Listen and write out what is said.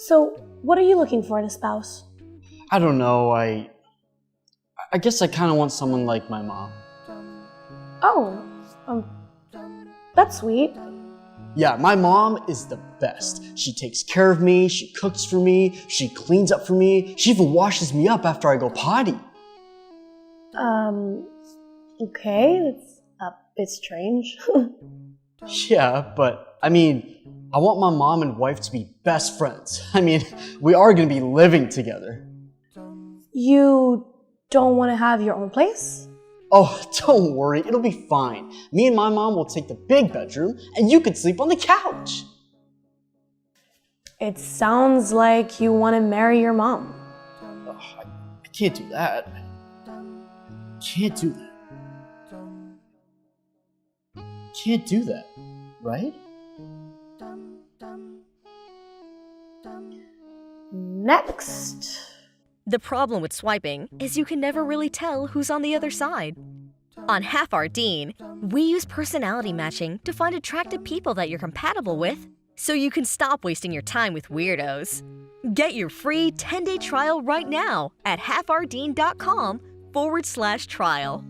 So, what are you looking for in a spouse? I don't know, I guess I kind of want someone like my mom. Oh, that's sweet. Yeah, my mom is the best. She takes care of me, she cooks for me, she cleans up for me, she even washes me up after I go potty. Okay, that's a bit strange. Yeah, but I mean, I want my mom and wife to be best friends. I mean, we are gonna be living together. You don't want to have your own place? Oh, don't worry, it'll be fine. Me and my mom will take the big bedroom and you can sleep on the couch. It sounds like you want to marry your mom. Oh, I can't do that. Can't do that. Can't do that, right? Next. The problem with swiping is you can never really tell who's on the other side. On Half Our Dean, we use personality matching to find attractive people that you're compatible with, so you can stop wasting your time with weirdos. Get your free 10-day trial right now at halfourdean.com/trial.